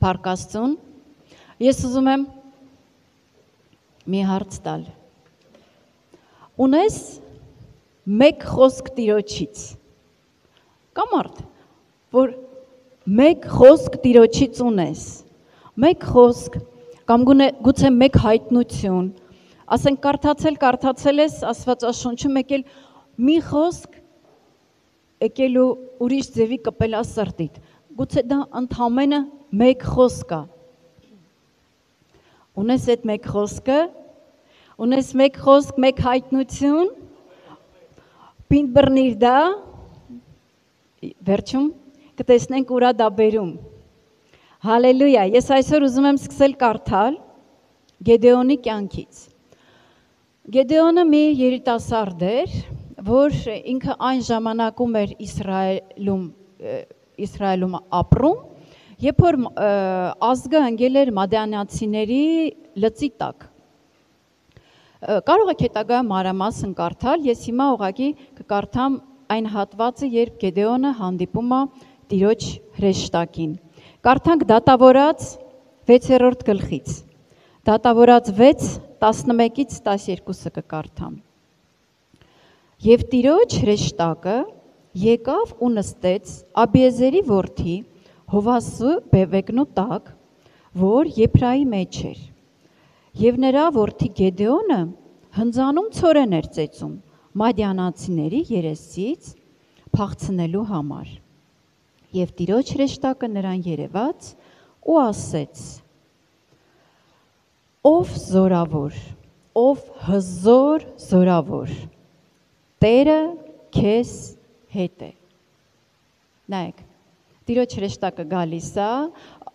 Փառք Աստծուն։ Ես ուզում եմ մի հարց տալ։ Ունես մեկ խոսք Տիրոջից։ Կա մարդ, որ մեկ խոսք Տիրոջից ունես, մեկ խոսք, կամ գուցե մեկ հայտնություն, ասենք կարդացել ես Աստվածաշունչում, եկել մի խոսք, եկել ու ուրիշ ձևի կպելա սրտիդ, գուցե դա ընդամենը մեկ խոսք է։ Ունես այդ մեկ խոսքը, ունես մեկ խոսք, մեկ հայտնություն, պինդ բռնիր դա, վերջում կտեսնենք ուրա դա բերում։ Հալելույա, ես այսօր ուզում եմ սկսել կարդալ Գեդեոնի կյանքից։ Գեդեոնը մի երիտասարդ էր, որ ինքը այն ժամանակում էր Իսրայելում ապրում, երբ որ ազգը ընկել էր մադիանացիների լծի տակ։ Կարող եք հետագա մանրամասն կարդալ, ես հիմա ուղղակի կկարդամ այն հատվածը, երբ Գեդեոնը հանդիպում է Տիրոջ հրեշտակին։ Կարդանք Դատավորաց 6-րդ գլխից։ Դատավորաց 6, 11-ից 12-ը կկարդամ։ Եվ Տիրոջ հրեշտակը եկավ ու նստեց Աբիեզերի որդի Հովասու բևեկնու տակ, որ Եփրայի մեջ էր, և նրա որդի Գեդեոնը հնձանում ցորեն էր ծեծում մադիանացիների երեսից փախցնելու համար։ Եվ Տիրոջ հրեշտակը նրան երևաց ու ասեց. Ով զորավոր, ով հզոր զորավոր, Տերը քեզ հետ է։ Նայեք, Տիրոջ հրեշտակը գալիս է,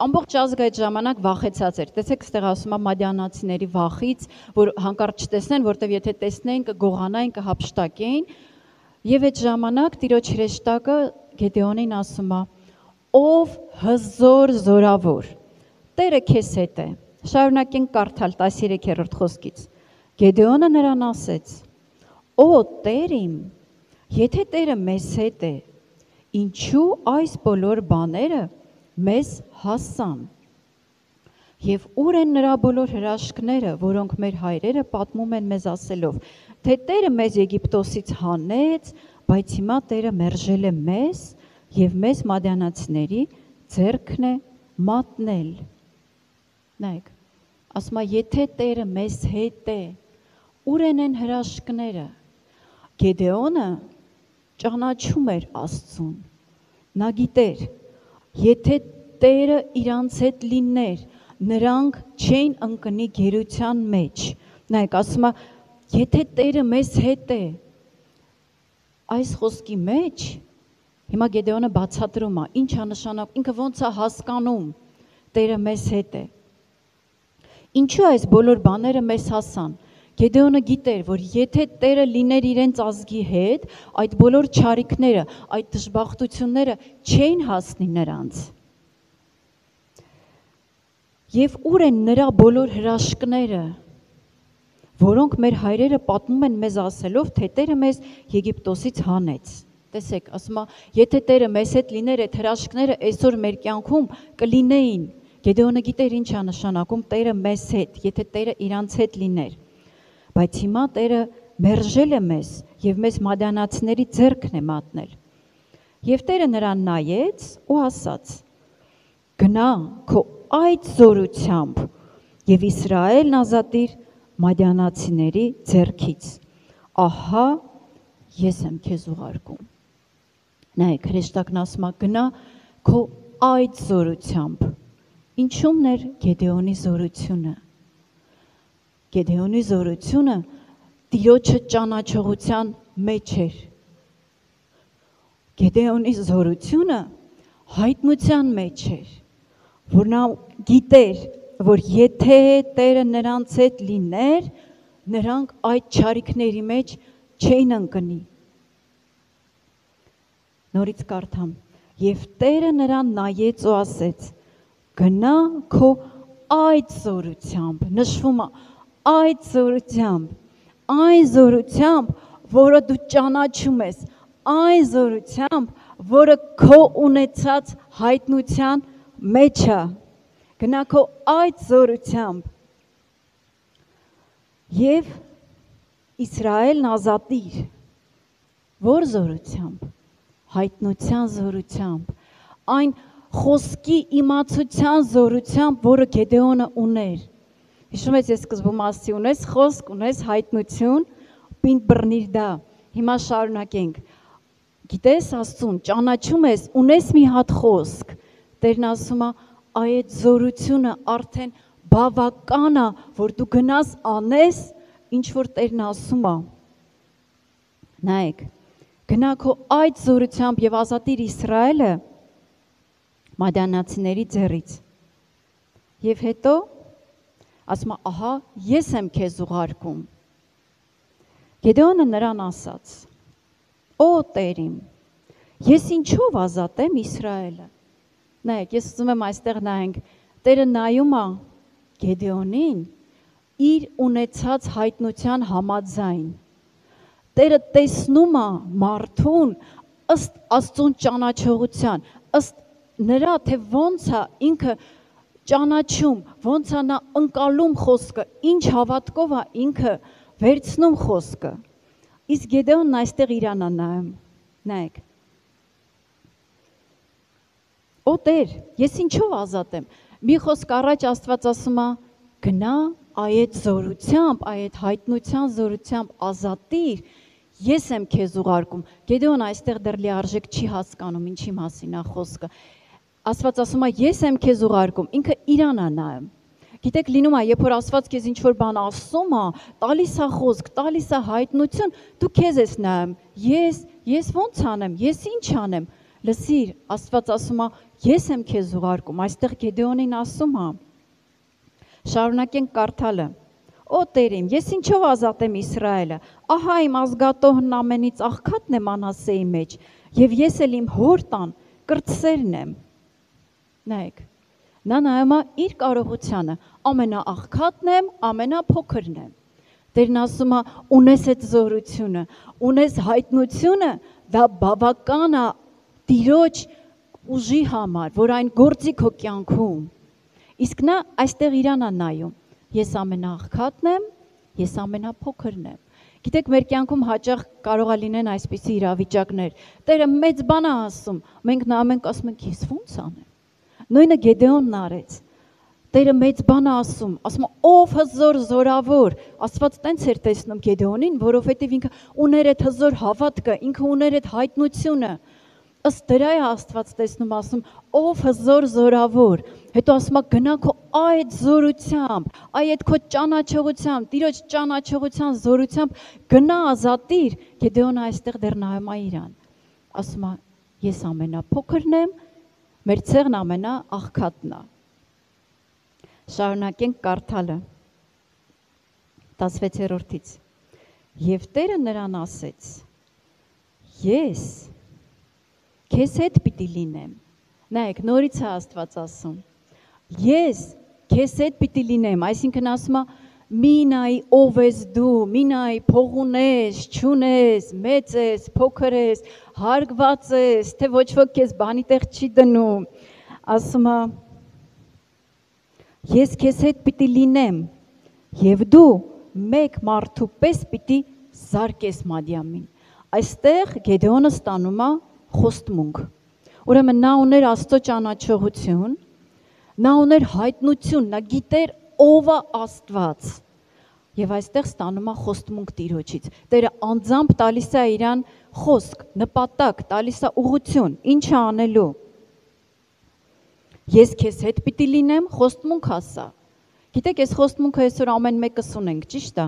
ամբողջ ազգը այդ ժամանակ վախեցած էր։ Տեսեք, այստեղ ասում է մադիանացիների վախից, որ հանկարծ չտեսնեն, որտեվ եթե տեսնեին, կգողանային, կհափշտակեին։ Եվ այդ ժամանակ Տիրոջ հրեշտակը Գեդեոնին ասում է. Ով հզոր զորավոր, Տերը քեզ հետ է։ Շարունակենք կարդալ 13-րդ խոսքից։ Գեդեոնը նրան ասեց. Օ Տեր իմ, եթե Տերը մեզ հետ է, ինչու այս բոլոր բաները մեզ հասան։ Եվ ուր են նրա բոլոր հրաշքները, որոնք մեր հայրերը պատմում են մեզ ասելով, թե Տերը մեզ Եգիպտոսից հանեց, բայց հիմա Տերը մերժել է մեզ և մեզ մադիանացիների ձեռքն է մատնել։ Նայեք, ասում է, եթե Տերը մեզ հետ է, ուր են հրաշքները։ Գեդեոնը ճանաչում էր Աստծուն, նա գիտեր, եթե Տերը իրանց հետ լիներ, նրանք չէին ընկնի գերության մեջ։ Նայեք, ասում է, եթե Տերը մեզ հետ է, այս խոսքի մեջ, հիմա Գեդեոնը բացատրում է, ինչ է նշանակում, ինքը ոնց է հասկանում, Տերը մեզ հետ է։ Ինչու այս բոլոր բաները մեզ հասան։ Գեդեոնը գիտեր, որ եթե Տերը լիներ իրենց ազգի հետ, այդ բոլոր չարիքները, այդ դժբախտությունները չէին հասնի նրանց։ Եվ ուր են նրա բոլոր հրաշքները, որոնք մեր հայրերը պատմում են մեզ ասելով, թե Տերը մեզ Եգիպտոսից հանեց։ Տեսեք, ասում է, եթե Տերը մեզ հետ լիներ, այդ հրաշքները այսօր մեր կյանքում կլինեին։ Գեդեոնը գիտեր ինչ է նշանակում Տերը մեզ հետ, եթե Տերը իրանց հետ լիներ։ Բայց հիմա Տերը մերժել է մեզ և մեզ մադիանացիների ձեռքն է մատնել։ Եվ Տերը նրան նայեց ու ասաց. գնա քո այդ զորությամբ և Իսրայելն ազատիր մադիանացիների ձեռքից, ահա ես եմ քեզ ուղարկում։ Նայեք, հրեշտակն ասում է, գնա քո այդ զորությամբ։ Ինչումն էր Գեդեոնի զորությունը։ Գեդեոնի զորությունը Տիրոջը ճանաչողության մեջ էր։ Գեդեոնի զորությունը հայտնության մեջ էր, որ նա գիտեր, որ եթե Տերը նրանց հետ լիներ, նրանք այդ չարիքների մեջ չէին ընկնի։ Նորից կարդամ. Եվ Տերը նրան նայեց ու ասեց. գնա քո այդ զորությամբ, նշվում է այդ զորությամբ, որը դու ճանաչում ես, այն զորությամբ, որը քո ունեցած հայտնության մեջ է։ գնա քո այդ զորությամբ եւ Իսրայելն ազատիր, որ զորությամբ, հայտնության զորությամբ, այն խոսքի իմացության զորությամբ, որը Գեդեոնը ուներ։ Հիշում ես, ես սկզբում ասացի, ունես խոսք, ունես հայտնություն, պինդ բռնիր դա։ Հիմա շարունակենք։ Գիտես Աստծուն, ճանաչում ես, ունես մի հատ խոսք։ Տերն ասում է, այդ զորությունը արդեն բավական է, որ դու գնաս անես, ինչ որ Տերն ասում է։ Նայեք, գնա քո այդ զորությամբ եւ ազատիր Իսրայելը մադիանացիների ձեռից։ Եվ հետո ասում է, ահա, ես եմ քեզ ուղարկում։ Գեդեոնը նրան ասաց. Օ Տեր իմ, ես ինչով ազատեմ Իսրայելը։ Նայեք, ես ուզում եմ այստեղ նայենք, Տերը նայում է Գեդեոնին իր ունեցած հայտնության համաձայն։ Տերը տեսնում է մարդուն ըստ Աստծուն ճանաչողության, ըստ նրա, թե ոնց է ինքը ճանաչում, ոնց է նա ընկալում խոսքը, ինչ հավատքով է ինքը վերցնում խոսքը։ Իսկ Գեդեոնն այստեղ իրան է նայում, նայեք։ Օ Տեր, ես ինչով ազատեմ։ Մի խոսք առաջ Աստված ասում է, գնա այդ զորությամբ, այդ հայտնության զորությամբ ազատիր, ես եմ քեզ ուղարկում։ Գեդեոն այստեղ դեռ լիարժեք չի հասկանում ինչի մասին է խոսքը։ Աստված ասում է, ես եմ քեզ ուղարկում, ինքը իրան է նայում։ Գիտեք, լինում է, երբ որ Աստված քեզ ինչ-որ բան ասում է, տալիս է խոսք, տալիս է հայտնություն, դու քեզ ես նայում, ես ո՞նց անեմ, ես ինչ անեմ։ Լսիր, Աստված ասում է, ես եմ քեզ ուղարկում, այստեղ Գեդեոնին ասում է։ Շարունակենք կարդալը։ Օ Տեր իմ, ես ինչով ազատեմ Իսրայելը։ Ահա իմ ազգատոհն ամենից աղքատն է Մանասեի մեջ, եւ ես էլ իմ հոր տան կրտսերն եմ։ Նայեք, նա նայում է իր կարողությանը, ամենաաղքատն եմ, ամենափոքրն եմ։ Տերն ասում է, ունես այդ զորությունը, ունես հայտնությունը, դա բավական է Տիրոջ ուժի համար, որ այն գործի քո կյանքում։ Իսկ նա այստեղ իրան է նայում, ես ամենաաղքատն եմ, ես ամենափոքրն եմ։ Գիտեք, մեր կյանքում հաճախ կարող է լինեն այսպիսի իրավիճակներ։ Տերը մեծ բան է ասում, մենք նայում ենք, ասում ենք, ես ո՞նց անեմ։ Նույնը Գեդեոնն արեց։ Տերը մեծ բան է ասում, ով հզոր զորավոր։ Աստված տենց էր տեսնում Գեդեոնին, որովհետև ինքը ուներ այդ հզոր հավատքը, ինքը ուներ այդ հայտնությունը։ Ըստ դրա է Աստված տեսնում, ասում, ով հզոր զորավոր։ Հետո ասում է, գնա քո այդ զորությամբ, այդ քո ճանաչողությամբ, Տիրոջ ճանաչողության զորությամբ գնա ազատիր։ Գեդեոնը այստեղ դեռ նայում է իրան։ Ասում է, ես ամենափոքրն եմ, մեր ցեղն ամենաաղքատն է։ Շարունակենք կարդալը 16-րդից։ Եվ Տերը նրան ասեց. Ես քեզ հետ պիտի լինեմ։ Նայեք, նորից է Աստված ասում։ Ես քեզ հետ պիտի լինեմ, այսինքն ասում է, մի նայի ով ես դու, մի նայի փող ունես, չունես, մեծ ես, փոքր ես, հարգված ես, թե ոչ ոք քեզ բանի տեղ չի դնում։ Ասում է, ես քեզ հետ պիտի լինեմ, եւ դու մեկ մարդու պես պիտի զարկես Մադիամին։ Այստեղ Գեդեոնը ստանում է խոստմունք։ Ուրեմն նա ուներ Աստծո ճանաչողություն, նա ուներ հայտնություն, նա գիտեր ով է Աստված։ Եվ այստեղ ստանում է խոստմունք Տիրոջից։ Տերը անձամբ տալիս է իրան խոսք, նպատակ, տալիս է ուղղություն, ինչ է անելու։ Ես քեզ հետ պիտի լինեմ, խոստմունք ասա։ Գիտեք, այս խոստմունքը այսօր ամեն մեկս ունենք, ճիշտ է։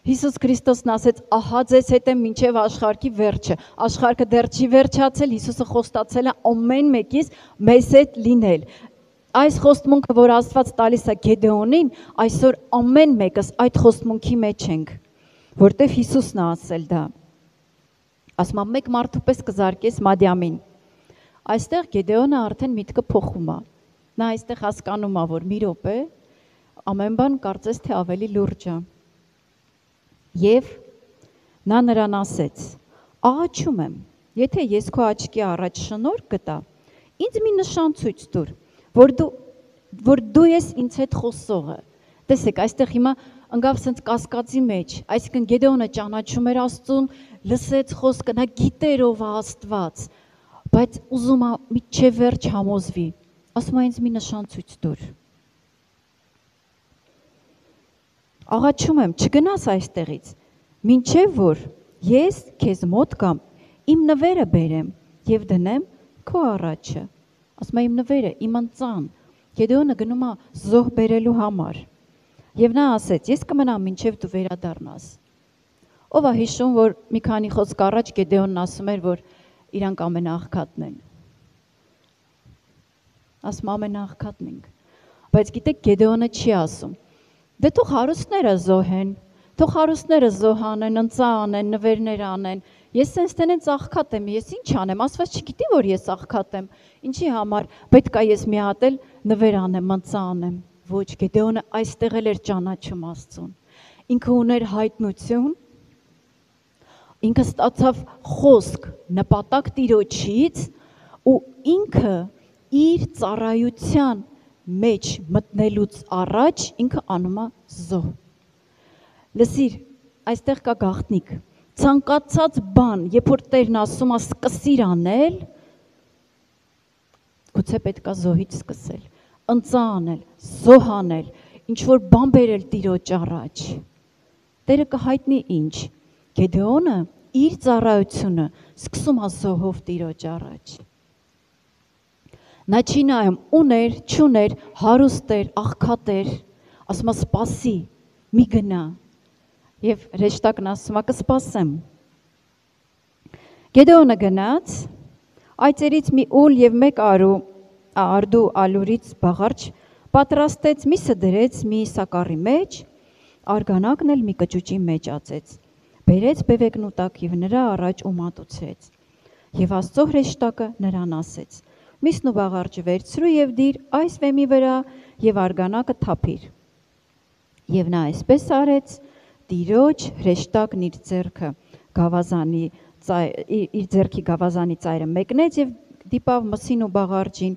Հիսուս Քրիստոսն ասեց, ահա ձեզ հետ եմ մինչև աշխարհի վերջը։ Աշխարհը դեռ չի վերջացել, Հիսուսը խոստացել է ամեն մեկից մեզ հետ լինել։ Այս խոստմունքը, որ Աստված տալիս է Գեդեոնին, այսօր ամեն մեկս այդ խոստմունքի մեջ ենք, որտեվ Հիսուսն է ասել դա։ Ասում է, մեկ մարդու պես կզարկես Մադիամին։ Այստեղ Գեդեոնը արդեն միտքը փոխում է։ Նա այստեղ հասկանում է, որ մի րոպե ամեն բան կարծես թե ավելի լուրջ է։ Եվ նա նրան ասեց. աղաչում եմ, եթե ես քո աչքի առաջ շնորհք գտա, ինձ մի նշան ցույց տուր, որ դու որ դու ես ինձ հետ խոսողը։ Տեսեք, այստեղ հիմա ընկավ սենց կասկածի մեջ, այսինքն Գեդեոնը ճանաչում էր Աստծուն, լսեց խոսքը, նա գիտեր ով է Աստված, բայց ուզում է մինչև վերջ համոզվի, ասում է ինձ մի նշան ցույց տուր։ Աղաչում եմ, չգնաս այստեղից, մինչև որ ես քեզ մոտ կամ իմ նվերը բերեմ եւ դնեմ քո առաջը։ Ասում է իմ նվերը, իմ ընծան։ Գեդեոնը գնում է զոհ բերելու համար։ Եվ նա ասեց, ես կմնամ մինչև դու վերադառնաս։ Ով է հիշում, որ մի քանի խոսք առաջ Գեդեոնն ասում էր, որ իրանք ամենաաղքատն են։ Ասում ամենաաղքատն ենք։ Բայց գիտեք, Գեդեոնը չի ասում։ Դե թող հարուստները զոհեն, թող հարուստները զոհ անեն, ընծա անեն, նվերներ անեն։ Ես sense տենենց աղքատ եմ, ես ինչ անեմ, Աստված չգիտի, որ ես աղքատ եմ, ինչի համար պետք է ես մի հատ էլ նվեր անեմ, ընծա անեմ։ Ոչ, Գեդեոնը այստեղ էլ էր ճանաչում Աստծուն։ Ինքը ուներ հայտնություն, ինքը ստացավ խոսք, նպատակ Տիրոջից ու ինքը իր ծառայության մեջ մտնելուց առաջ ինքը անում է զոհ։ Լսիր, այստեղ կա գաղտնիք։ Ցանկացած բան, երբ որ Տերն ասում է սկսիր անել, գուցե պետք է զոհից սկսել, ընծա անել, զոհ անել, ինչ որ բան բերել Տիրոջ առաջ։ Տերը կհայտնի ինչ։ Գեդեոնը իր ծառայությունը սկսում է զոհով Տիրոջ առաջ։ Նա չի նայում ուներ, չուներ, հարուստ էր, աղքատ էր, ասում է սպասի, մի գնա։ Եվ հրեշտակն ասում է կսպասեմ։ Գեդեոնը գնաց, այծերից մի ուլ եւ մեկ արդու ալուրից բաղարջ պատրաստեց, միսը դրեց մի սակարի մեջ, արգանակն էլ մի կճուճի մեջ ածեց, բերեց բևեկնու տակ եւ նրա առաջ ու մատուցեց։ Եվ Աստծո հրեշտակը նրան ասեց. Միսն ու բաղարջը վերցրու եւ դիր այս վեմի վրա եւ արգանակը թափիր։ Եվ նա այսպես արեց, Տիրոջ հրեշտակն իր ձեռքի գավազանի ծայրը մեկնեց եւ դիպավ մսին ու բաղարջին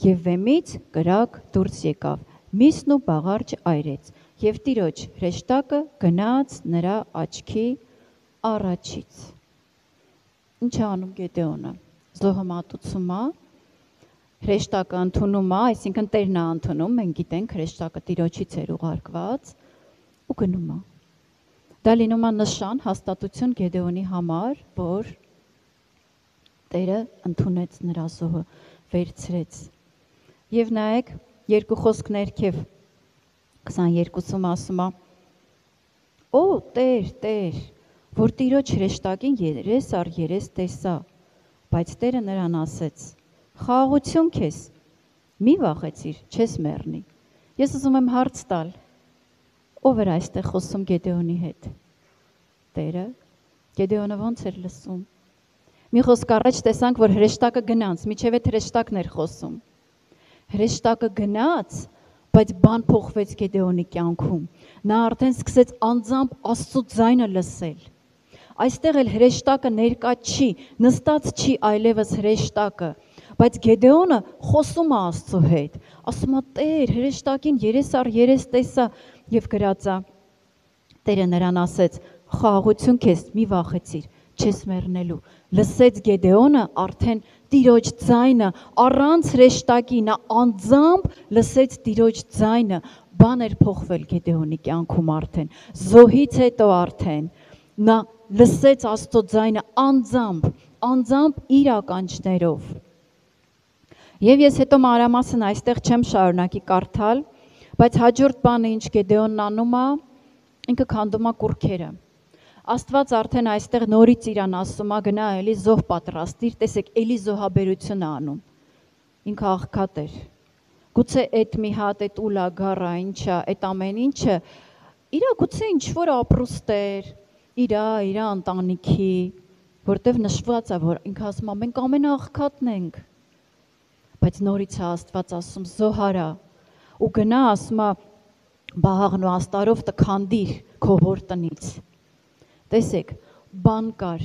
եւ վեմից կրակ դուրս եկավ, միսն ու բաղարջը այրեց եւ Տիրոջ հրեշտակը գնաց նրա աչքի առաջից։ Ինչ է անում Գեդեոնը։ Զոհը մատուցում է, հրեշտակը ընդունում է, այսինքն Տերն է ընդունում, մենք գիտենք հրեշտակը Տիրոջից էր ուղարկված ու գնում է։ Դա լինում է նշան, հաստատություն Գեդեոնի համար, որ Տերը ընդունեց նրա զոհը, վերցրեց։ Եվ նայեք, երկու խոսք ներքև 22-ում ասում է. Օ, Տեր, որ Տիրոջ հրեշտակին երես առ երես տեսա, բայց Տերը նրան ասեց. խաղաղություն քեզ, մի վախեցիր, չես մեռնի։ Ես ուզում եմ հարց տալ, ով էր այստեղ խոսում Գեդեոնի հետ։ Տերը, Գեդեոնը ոնց էր լսում։ Մի խոսք առաջ տեսանք, որ հրեշտակը գնաց, միջև այդ հրեշտակն էր խոսում։ Հրեշտակը գնաց, բայց բան փոխվեց Գեդեոնի կյանքում։ Նա արդեն սկսեց անձամբ Աստծո ձայնը լսել։ Այստեղ էլ հրեշտակը ներկա չի, նստած չի այլևս հրեշտակը, բայց Գեդեոնը խոսում է Աստծո հետ, ասում է Տեր, հրեշտակին երես առ երես տեսա եւ գրած է։ Տերը նրան ասեց. խաղաղություն քեզ, մի վախեցիր, չես մեռնելու։ Լսեց Գեդեոնը արդեն Տիրոջ ձայնը, առանց հրեշտակի, նա անձամբ լսեց Տիրոջ ձայնը, բան էր փոխվել Գեդեոնի կյանքում արդեն, զոհից հետո արդեն նա լսեց Աստծո ձայնը անձամբ իր ականջներով։ Եվ ես հետո մանրամասն այստեղ չեմ շարունակի կարդալ, բայց հաջորդ բանը ինչ Գեդեոնն անում է, ինքը քանդում է կուռքերը։ Աստված արդեն այստեղ նորից իրան ասում է գնա էլի զոհ պատրաստիր, տեսեք, էլի զոհաբերություն է անում։ Ինքը աղքատ էր։ Գուցե այդ մի հատ այդ ուլա գառա, ինչա, այդ ամեն ինչը իրա գուցե ինչ որ ապրուստ էր, իրա ընտանիքի, որտեվ նշված է, որ ինքը ասում է մենք ամենաաղքատն ենք։ Բայց նորից է Աստված ասում զոհարա ու գնա ասում է բաղաղն ու աստարով տքանդիր քո հոր տնից։ Տեսեք, բան կար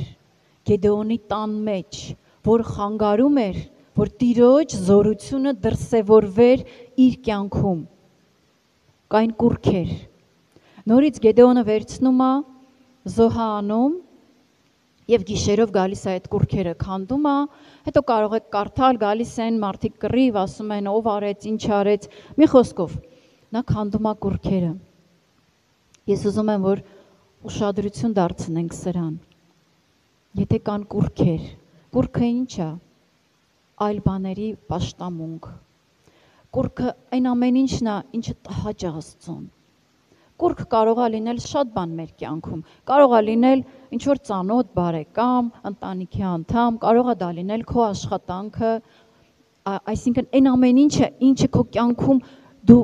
Գեդեոնի տան մեջ, որ խանգարում էր, որ Տիրոջ զորությունը դրսևորվեր իր կյանքում կային կուռքեր։ Նորից Գեդեոնը վերցնում է զոհա անում եւ գիշերով գալիս է այդ կուռքերը քանդում է, հետո կարող եք կարդալ, գալիս են մարդիկ կռիվ, ասում են ով արեց, ինչ արեց, մի խոսքով նա քանդում է կուռքերը։ Ես ուզում եմ, որ ուշադրություն դարձնենք սրան։ Եթե կան կուռքեր, կուռքը ինչ է, այլ բաների պաշտամունք։ Կուռքը այն ամեն ինչն է, ինչը տհաճ է Աստծուն։ Կուռք կարող է լինել շատ բան մեր կյանքում, կարող է լինել ինչ-որ ծանոթ բարեկամ, ընտանիքի անդամ, կարող է դա լինել քո աշխատանքը, այսինքն այն ամեն ինչը քո կյանքում դու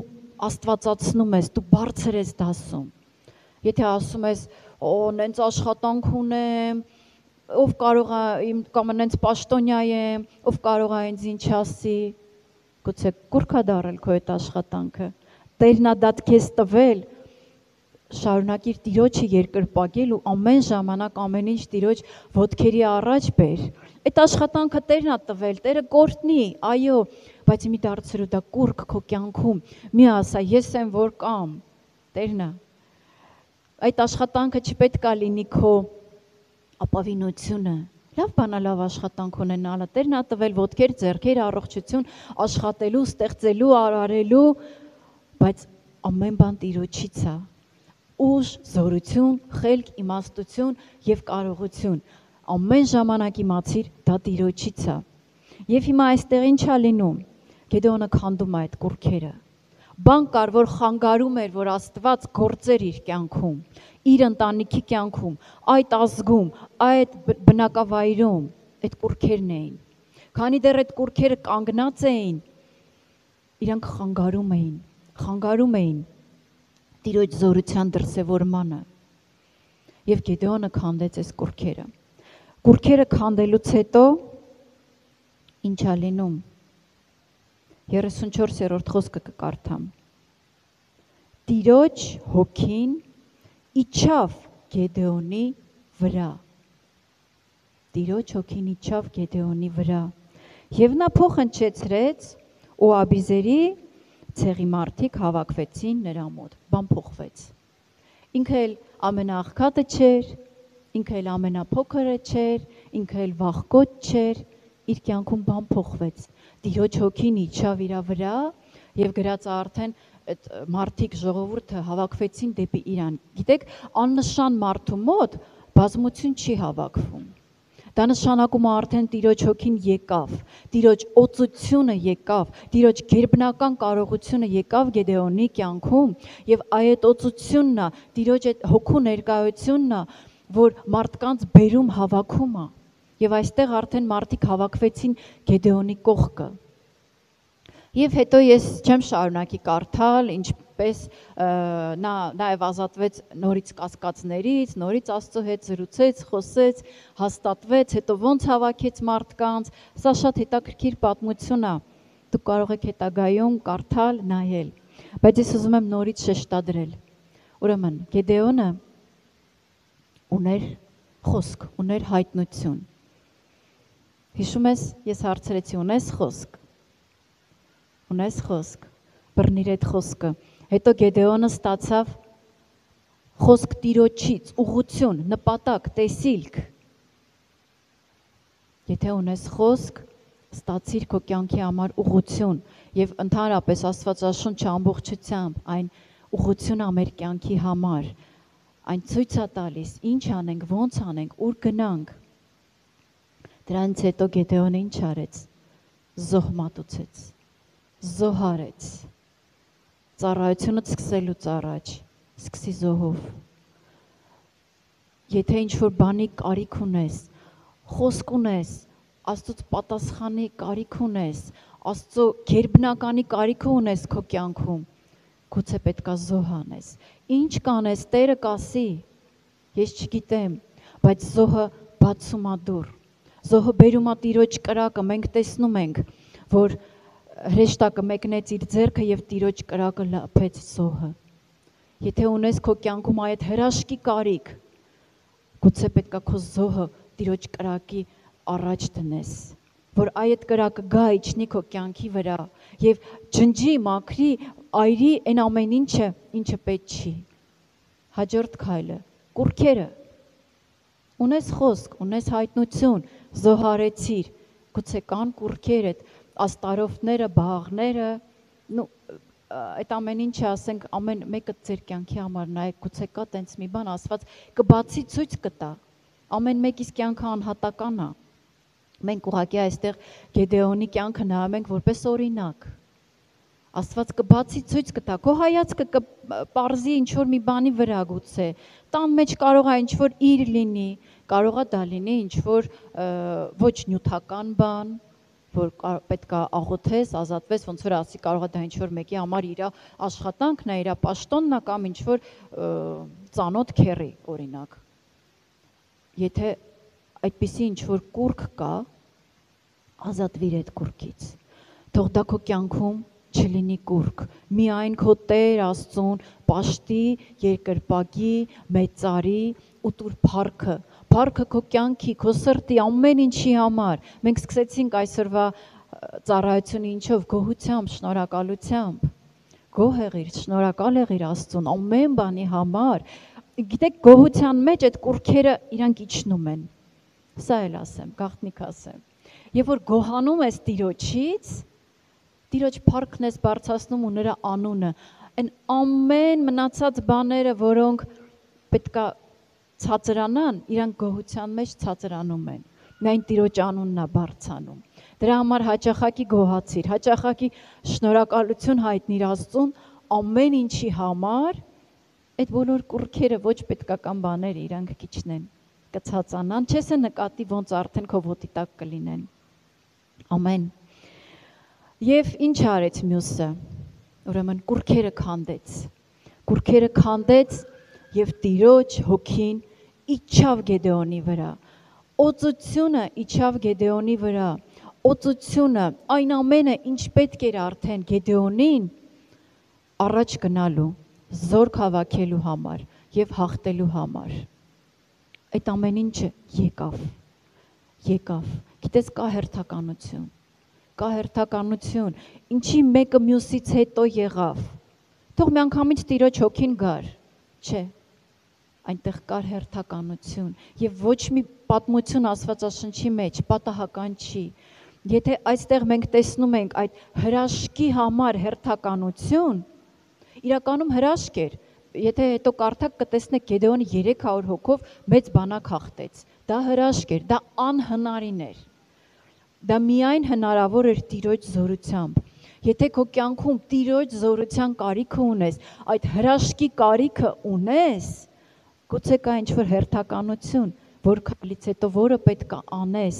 աստվածացնում ես, դու բարձր ես դասում։ Եթե ասում ես, նենց աշխատանք ունեմ, ով կարող է իմ կամ նենց պաշտոնյա եմ, ով կարող է ինձ ինչ ասի, գուցե կուռք է դարել քո այդ աշխատանքը։ Տերն է դա քեզ տվել, շարունակիր Տիրոջը երկրպագել ու ամեն ժամանակ ամեն ինչ Տիրոջ ոտքերի առաջ բեր։ Այդ աշխատանքը Տերն է տվել, Տերը կօրհնի, այո, բայց մի դարձրու դա կուռք քո կյանքում, մի ասա ես եմ որ կամ, Տերն է։ Այդ աշխատանքը չպետք է լինի քո ապավինությունը։ Լավ բան է լավ աշխատանք ունենալը, Տերն է տվել ոտքեր, ձեռքեր, առողջություն, աշխատելու, ստեղծելու, արարելու, բայց ամեն բան Տիրոջից է։ Ուժ, զորություն, խելք, իմաստություն եւ կարողություն։ Ամեն ժամանակ իմացիր դա Տիրոջից է։ Եվ հիմա այստեղ ինչ է լինում։ Գեդեոնը քանդում է այդ կուռքերը։ Բան կար, որ խանգարում էր, որ Աստված գործեր իր կյանքում, իր ընտանիքի կյանքում, այդ ազգում, այդ բնակավայրում, այդ կուռքերն էին։ Քանի դեռ այդ կուռքերը կանգնած էին, իրանք խանգարում էին Տիրոջ զորության դրսևորմանը։ Եվ Գեդեոնը քանդեց այս կուռքերը։ Կուռքերը քանդելուց հետո ինչ է լինում։ 34-րդ խոսքը կկարդամ։ Տիրոջ հոգին իջավ Գեդեոնի վրա։ Տիրոջ հոգին իջավ Գեդեոնի վրա։ Եվ նա փոխ հնչեցրեց ու Աբիզերի ցեղի մարդիկ հավաքվեցին նրա մոտ, բան փոխվեց։ Ինքը էլ ամենաաղքատը չէր, ինքը էլ ամենափոքրը չէր, ինքը էլ վախկոտ չէր, իր կյանքում բան փոխվեց։ Տիրոջ հոգին իջավ իր վրա եւ գրած արդեն այդ մարդիկ ժողովուրդը հավաքվեցին դեպի իրան։ Գիտեք, աննշան մարդու մոտ բազմություն չի հավաքվում։ Դա նշանակում է արդեն Տիրոջ հոգին եկավ, Տիրոջ օծությունը եկավ, Տիրոջ գերբնական կարողությունը եկավ Գեդեոնի կյանքում եւ այդ օծությունն է, Տիրոջ այդ հոգու ներկայությունն է, որ մարդկանց բերում հավաքում է։ Եվ այստեղ արդեն մարդիկ հավաքվեցին Գեդեոնի կողքը։ Եվ հետո ես չեմ շարունակի կարդալ, ինչպես նա նաև ազատվեց նորից կասկածներից, նորից Աստծո հետ զրուցեց, խոսեց, հաստատվեց, հետո ոնց հավաքեց մարդկանց, սա շատ հետաքրքիր պատմություն է։ Դուք կարող եք հետագայում կարդալ, նայել, բայց ես ուզում եմ նորից շեշտադրել։ Ուրեմն Գեդեոնը ուներ խոսք, ուներ հայտնություն։ Հիշում ես, ես հարցրեցի, ունես խոսք։ Ունես խոսք, բռնիր այդ խոսքը։ Հետո Գեդեոնը ստացավ խոսք Տիրոջից, ուղղություն, նպատակ, տեսիլք։ Եթե ունես խոսք, ստացիր քո կյանքի համար ուղղություն եւ ընդհանրապես Աստվածաշունչը ամբողջությամբ այն ուղղություն է մեր կյանքի համար։ Այն ցույց է տալիս, ինչ անենք, ոնց անենք, ուր գնանք։ Դրանից հետո Գեդեոնը ինչ արեց։ Զոհ մատուցեց, զոհարեց, ծառայությունը սկսելուց առաջ, սկսի զոհով։ Եթե ինչ-որ բանի կարիք ունես, խոսք ունես, Աստծոց պատասխանի կարիք ունես, Աստծո գերբնականի կարիք ունես քո կյանքում, գուցե պետքա զոհ անես։ Ինչ կանես, Տերը կասի, ես չգիտեմ, բայց զոհը բացում է դուռ, զոհը բերում է Տիրոջ կրակը, մենք տեսնում ենք, որ հրեշտակը մեկնեց իր ձեռքը եւ Տիրոջ կրակը լափեց զոհը։ Եթե ունես քո կյանքում այդ հրաշքի կարիք, գուցե պետքա քո զոհը Տիրոջ կրակի առաջ դնես։ որ այդ կրակը գա իջնի քո կյանքի վրա եւ ջնջի, մաքրի, այրի այն ամեն ինչը պետք չի։ Հաջորդ քայլը, կուրքերը։ Ունես խոսք, ունես հայտնություն, զոհարեցիր, գուցե կան կուրքեր, այդ աստարոֆները, բաղները, այդ ամեն ինչը ասենք ամեն մեկը ձեր կյանքի համար նայեք, գուցե կա տենց մի բան ասված կբացի ցույց կտա։ Ամեն մեկիս կյանքը անհատական է։ Մենք ուղղակի այստեղ Գեդեոնի կյանքը նայում ենք որպես օրինակ։ Աստված կբացի ցույց կտա, քո հայացքը կպարզի ինչ որ մի բանի վրա գուցե։ Տան մեջ կարող է ինչ որ իր լինի, կարող է դա լինի ինչ որ ոչ նյութական բան, որ պետք է աղոթես, ազատվես, ոնց որ ասի, կարող է դա ինչ որ մեկի համար իր աշխատանքն է, իր պաշտոնն է կամ ինչ որ ծանոթ քերի, օրինակ։ Եթե այդպիսի ինչ որ կուրք կա, ազատվիր այդ կուրքից։ Թող դա քո կյանքում չլինի կուրք, միայն քո Տեր Աստծուն պաշտի, երկրպագի, մեծարի ու տուր փառքը, փառքը քո կյանքի, քո սրտի ամեն ինչի համար։ Մենք սկսեցինք այսօրվա ծառայությունը ինչով, գոհությամբ, շնորհակալությամբ։ Գոհ եղիր, շնորհակալ եղիր Աստծուն ամեն բանի համար։ Գիտեք, գոհության մեջ այդ կուրքերը իրանք իջնում են։ Սա էլ ասեմ, գաղտնիք ասեմ։ Եվ որ գոհանում ես Տիրոջից, Տիրոջ փառքն ես բարձրացնում ու նրա անունը, այն ամեն մնացած բաները, որոնք պետքա ցածրանան, իրանք գոհության մեջ ցածրանում են։ Միայն Տիրոջ անունն է բարձրանում։ Դրա համար հաճախակի գոհացիր, հաճախակի շնորհակալություն հայտնիր Աստծուն ամեն ինչի համար, այդ բոլոր կուրքերը ոչ պետքական բաներ իրանք կիջնեն, կցածանան, չես նկատի ոնց արդեն քո ոտի տակ կլինեն։ Ամեն։ Եվ ինչ արեց մյուսը, ուրեմն կուրքերը քանդեց և Տիրոջ հոգին իջավ Գեդեոնի վրա, օծությունը իջավ Գեդեոնի վրա, օծությունը, այն ամենը, ինչ պետք էր արդեն Գեդեոնին առաջ գնալու, զորք հավաքելու համար և հաղթելու համար, այդ ամեն ինչը եկավ, գիտես կա հերթականություն, ինչի մեկը մյուսից հետո եղավ, թող միանգամից Տիրոջ հոգին գար, չէ, այնտեղ կար հերթականություն և ոչ մի պատմություն Աստվածաշնչի մեջ պատահական չի, եթե այստեղ մենք տեսնում ենք այդ հրաշքի համար հերթականություն, իրականում հրաշք էր, եթե հետո կարդաք կտեսնեք Գեդեոնը 300 հոգով մեծ բանակ հաղթեց, դա հրաշք էր, դա անհնարին էր, դա միայն հնարավոր էր Տիրոջ զորությամբ, եթե քո կյանքում Տիրոջ զորության կարիքը ունես, այդ հրաշքի կարիքը ունես, գուցե կա ինչ-որ հերթականություն, որ քայլից հետո որը պետք է անես,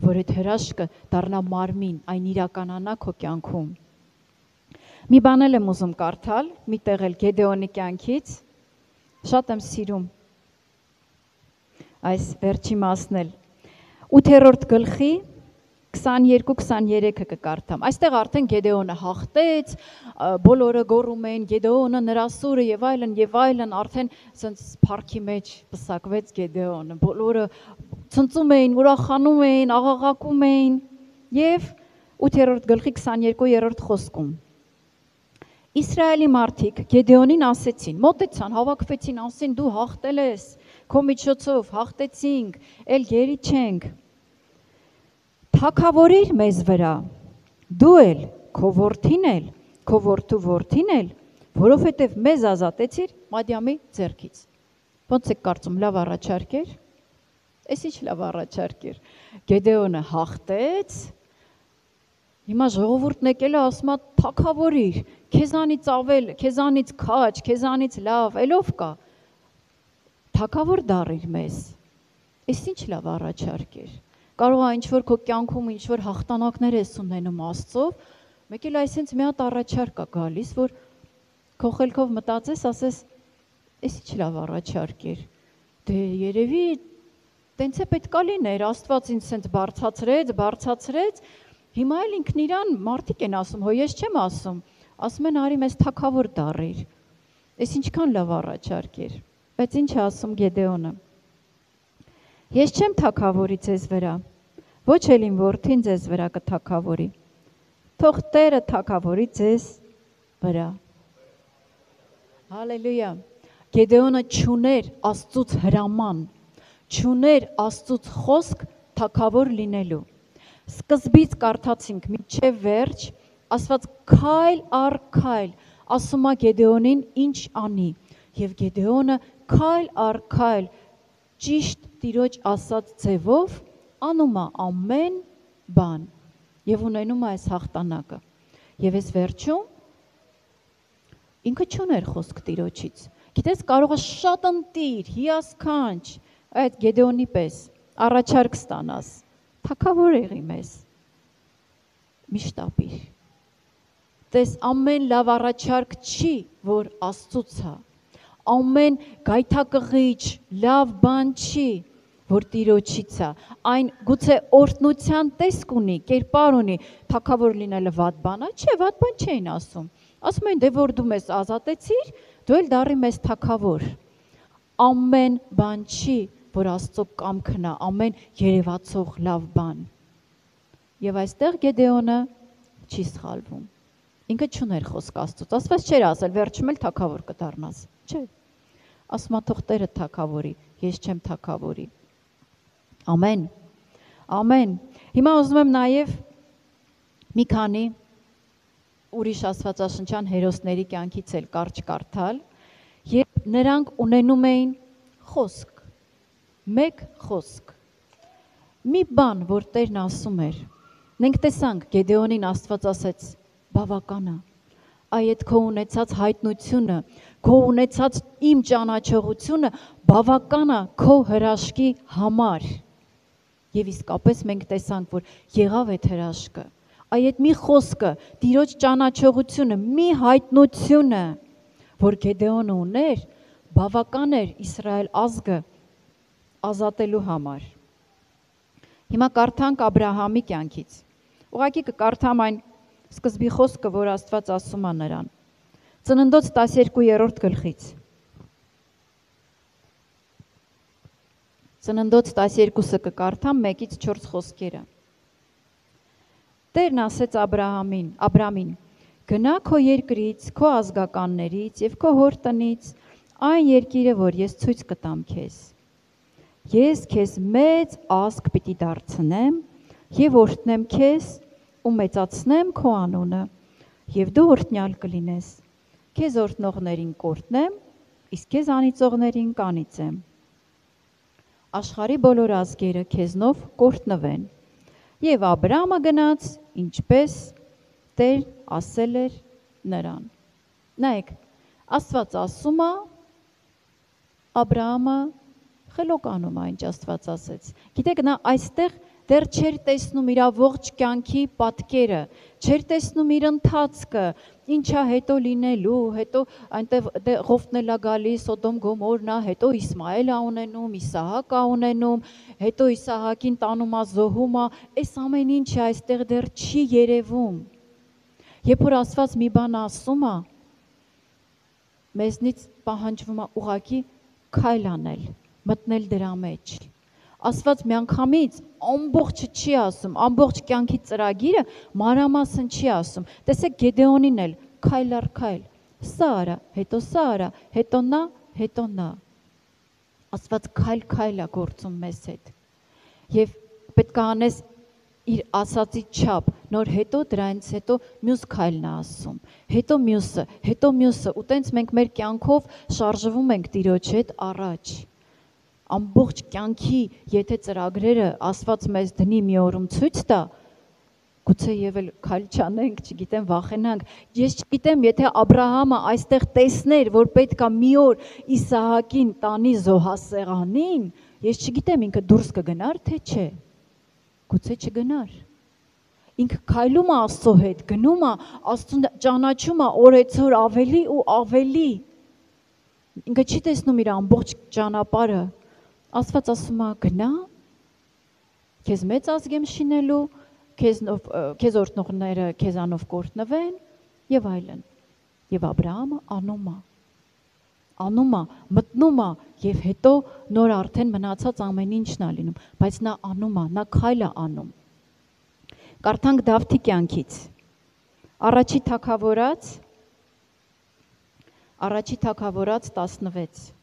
որ այդ հրաշքը դառնա մարմին, այն իրականանա քո կյանքում։ Մի բան էլ եմ ուզում կարդալ, մի տեղ էլ Գեդեոնի կյանքից, շատ եմ սիրում այս վերջի մասն էլ, 8-րդ գլխի 22-23-ը կկարդամ, այստեղ արդեն Գեդեոնը հաղթեց, բոլորը գոռում էին Գեդեոնը նրա սուրը և այլն, արդեն սենց փառքի մեջ պսակվեց Գեդեոնը, բոլորը ցնծում էին, ուրախանում էին, աղաղակում էին և 8-րդ գլխի 22-րդ խոսքում Իսրայելի մարդիկ Գեդեոնին ասեցին, մոտեցան, հավաքվեցին, ասին դու հաղթել ես, քո միջոցով հաղթեցինք, էլ գերի չենք, թագավորիր մեզ վրա, դու էլ, քո որդին էլ, քո որդու որդին էլ, որովհետև մեզ ազատեցիր Մադիամի ձեռքից։ Ոնց եք կարծում, լավ առաջարկ էր։ Էս ինչ լավ առաջարկ էր։ Գեդեոնը հաղթեց, հիմա ժողովուրդն եկել է ասում է թագավորիր, քեզանից ավել, քեզանից քաջ, քեզանից լավ, ելով կա։ Թագավոր դառիր մեզ։ Էս ինչ լավ առաջարկ էր։ Կարող է ինչ-որ քո կյանքում ինչ-որ հաղթանակներ ես ունենում Աստծով, մեկ էլ այսինչ մի հատ առաջարկ է գալիս, որ քո խելքով մտածես, ասես, էս ինչ լավ առաջարկ էր, դե երևի տենց է պետք է լիներ, Աստված ինձ սենց բարձրացրեց, հիմա էլ ինքն իրան մարդիկ են ասում, հո ես չեմ ասում են արի մեզ թագավոր դառիր, էս ինչքան լավ առաջարկ էր, բայց ինչ է ասում Գեդեոնը, ես չեմ թագավորի ձեզ վրա, Ոչ էլ իմ որդին ձեզ վրա կթագավորի, թող Տերը թագավորի ձեզ վրա։ Հալելույա։ Գեդեոնը չուներ Աստծուց հրաման, չուներ Աստծուց խոսք թագավոր լինելու։ Սկզբից կարդացինք մինչև վերջ, ասված քայլ առ քայլ, ասում է Գեդեոնին ինչ անի, եւ Գեդեոնը քայլ առ քայլ ճիշտ Տիրոջ ասած ձևով անում է ամեն բան եւ ունենում է այս հաղթանակը։ Եվ այս վերջում ինքը չուներ խոսք Տիրոջից։ Գիտես, կարող է շատ ընտիր, հիասքանչ, այդ Գեդեոնի պես առաջարկ ստանաս, թագավոր եղի մեզ։ Միշտ ապիր։ Տես ամեն լավ առաջարկ չի, որ Աստծուց է։ Ամեն գայթակղիչ, լավ բան չի, որ Տիրոջից է։ Այն գուցե օրհնության տեսք ունի, կերպար ունի, թագավոր լինելը վատ բան է, չէ, վատ բան չէին ասում։ Ասում են, դե որ դու մեզ ազատեցիր, դու էլ դառի մեզ թագավոր։ Ամեն բան չի, որ Աստծո կամքն է, ամեն երևացող լավ բան։ Եվ այստեղ Գեդեոնը չի սխալվում։ Ինքը չուներ խոսք Աստծուց, ասված չէր ասել, վերջում էլ թագավոր կդառնաս։ Չէ։ Ասում է թող Տերը թագավորի, ես չեմ թագավորի։ Ամեն։ Ամեն։ Հիմա ուզում եմ նաև մի քանի ուրիշ աստվածաշնչյան հերոսների կյանքից էլ կարճ կարդալ, երբ նրանք ունենում էին խոսք, մեկ խոսք։ Մի բան, որ Տերն ասում էր, մենք տեսանք Գեդեոնին Աստված ասեց, բավական է, այդ քո ունեցած հայտնությունը, քո ունեցած իմ ճանաչողությունը բավական է քո հրաշքի համար։ Եվ իսկապես մենք տեսանք, որ եղավ այդ հրաշքը, այդ մի խոսքը, Տիրոջ ճանաչողությունը, մի հայտնությունը, որ Գեդեոնը ուներ, բավական էր Իսրայել ազգը ազատելու համար։ Հիմա կարդանք Աբրահամի կյանքից։ Ուղղակի կկարդամ այն սկզբի խոսքը, որ Աստված ասում է նրան։ Ծննդոց 12-րդ գլխից։ Ծննդոց 12-ը կկարդամ 1-ից 4 խոսքերը։ Տերն ասեց Աբրամին. գնա քո երկրից, քո ազգականներից եւ քո հոր տնից այն երկիրը, որ ես ցույց կտամ քեզ։ Ես քեզ մեծ ազգ պիտի դարձնեմ եւ օրհնեմ քեզ ու մեծացնեմ քո անունը եւ դու օրհնյալ կլինես։ Քեզ օրհնողներին կօրհնեմ, իսկ քեզ անիծողներին կանիծեմ։ Աշխարհի բոլոր ազգերը քեզնով կօրհնվեն։ Եվ Աբրամը գնաց, ինչպես Տեր ասել էր նրան։ Նայեք, Աստված ասում է, Աբրամը խելոքանում է, ինչ Աստված ասեց։ Գիտեք, նա այստեղ դեռ չէր տեսնում իր ողջ կյանքի պատկերը, չէր տեսնում իր ընթացքը, ինչա հետո լինելու, հետո այնտեղ Ղովտն է գալիս, Սոդոմ Գոմորն է, հետո Իսմայել է ունենում, Իսահակ է ունենում, հետո Իսահակին տանում է, զոհում է, այս ամեն ինչը այստեղ դեռ չի երևում։ Երբ որ Աստված մի բան ասում է, մեզնից պահանջվում է ուղղակի քայլ անել, մտնել դրա մեջ։ Աստված միանգամից ամբողջը չի ասում, ամբողջ կյանքի ծրագիրը մանրամասն չի ասում։ Տեսեք Գեդեոնին էլ քայլ առ քայլ, սա արա, հետո սա արա, հետո նա, հետո նա։ Աստված քայլ-քայլ է գործում մեզ հետ։ Եվ պետք է անես իր ասածի չափ, նոր հետո դրանից հետո մյուս քայլն է ասում, հետո մյուսը, ու տենց մենք մեր կյանքով շարժվում ենք Տիրոջ հետ առաջ։ Ամբողջ կյանքի, եթե ծրագրերը Աստված մեզ դնի մի օրում ցույց տա, գուցե եւ էլ քայլ չանենք, չգիտեմ, վախենանք։ Ես չգիտեմ, եթե Աբրահամը այստեղ տեսներ, որ պետք է մի օր Իսահակին տանի զոհասեղանին, ես չգիտեմ, ինքը դուրս կգնար, թե չէ։ Գուցե չգնար։ Ինքը քայլում է Աստծո հետ, գնում է, Աստծուն ճանաչում է օրեցօր ավելի ու ավելի։ Ինքը չի տեսնում իր ամբողջ ճանապարհը։ Աստված ասում է գնա, քեզ մեծ ազգ եմ շինելու, քեզ օրհնողները քեզանով կօրհնվեն եւ այլն։ Եվ Աբրահամը անում է։ անում է, մտնում է եւ հետո նոր արդեն մնացած ամեն ինչն է լինում, բայց նա անում է, նա քայլ է անում։ Կարդանք Դավթի կյանքից։ Առաջի թագավորաց 16։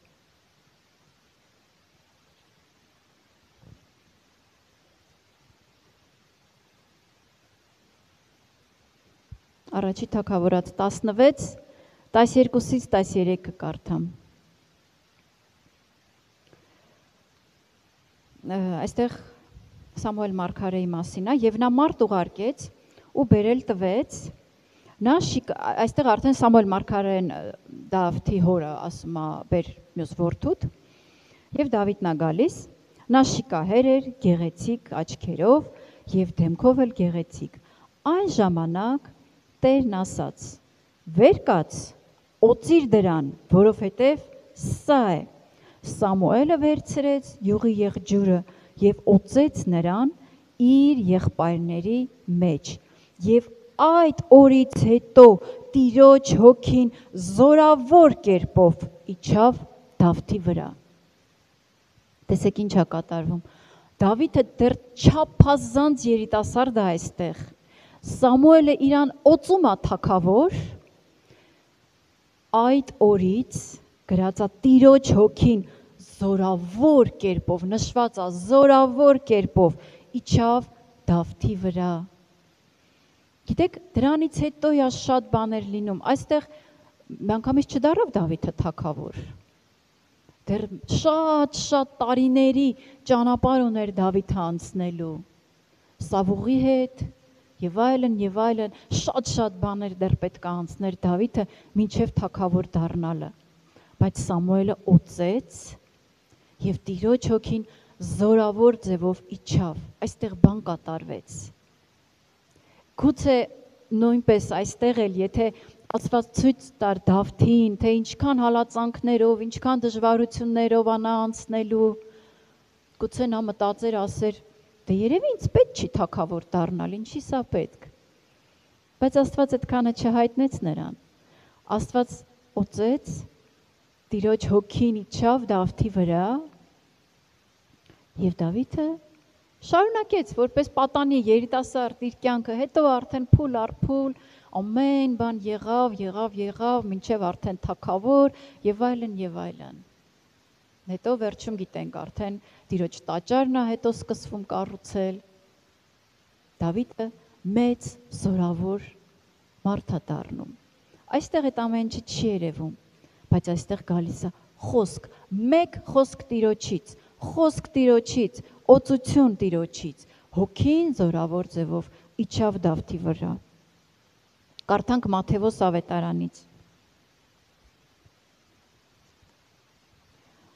Առաջի թագավորաց 16, 12-ից 13 կկարդամ։ Այստեղ Սամուել մարգարեի մասին է, եւ նա մարդ ուղարկեց ու բերել տվեց։ Այստեղ արդեն Սամուել մարգարեն Դավթի հորը ասում է բեր մյուս որդուդ, եւ Դավիթն է գալիս, նա շիկահեր էր, գեղեցիկ աչքերով եւ դեմքով էլ գեղեցիկ։ Այն ժամանակ Տերն ասաց. «Վեր կաց, օծիր դրան, որովհետև սա է»։ Սամուելը վերցրեց յուղի եղջյուրը եւ օծեց նրան իր եղբայրների մեջ։ Եվ այդ օրից հետո Տիրոջ հոգին զորավոր կերպով իջավ Դավթի վրա։ Տեսեք ինչ է կատարվում։ Դավիթը դեռ չափազանց երիտասարդ է այստեղ։ Սամուելը իրան օծում է թագավոր, այդ օրից գրած է Տիրոջ հոգին զորավոր կերպով, նշված է զորավոր կերպով իջավ Դավթի վրա։ Գիտեք, դրանից հետո է շատ բաներ լինում։ Այստեղ միանգամից չդառավ Դավիթը թագավոր։ Դեռ շատ տարիների ճանապարհ ուներ Դավիթը անցնելու։ Սավուղի հետ եւ այլն, շատ բաներ դեռ պետք է անցներ Դավիթը մինչեւ թագավոր դառնալը։ Բայց Սամուելը օծեց եւ Տիրոջ հոգին զորավոր ձևով իջավ։ Այստեղ բան կատարվեց։ Գուցե նույնպես այստեղ էլ, եթե Աստված ցույց տար Դավթին, թե ինչքան հալածանքներով, ինչքան դժվարություններով անա անցնելու, գուցե նա մտածեր, ասեր, դե երևի ինձ պետք չի թագավոր դառնալ, ինչի սա պետք։ Բայց Աստված այդքանը չհայտնեց նրան։ Աստված օծեց, Տիրոջ հոգին իջավ Դավթի վրա, եւ Դավիթը շարունակեց որպես պատանի երիտասարդ իր կյանքը, հետո արդեն փուլ առ փուլ ամեն բան եղավ, մինչև արդեն թագավոր եւ այլն։ Հետո վերջում գիտենք արդեն Տիրոջ տաճարն է հետո սկսվում կառուցել։ Դավիթը մեծ զորավոր մարդ է դառնում։ Այստեղ այդ ամեն ինչը չի երևում, բայց այստեղ գալիս է խոսք, մեկ խոսք Տիրոջից, օծություն Տիրոջից, հոգին զորավոր ձևով իջավ Դավթի վրա։ Կարդանք Մատթեոս ավետարանից։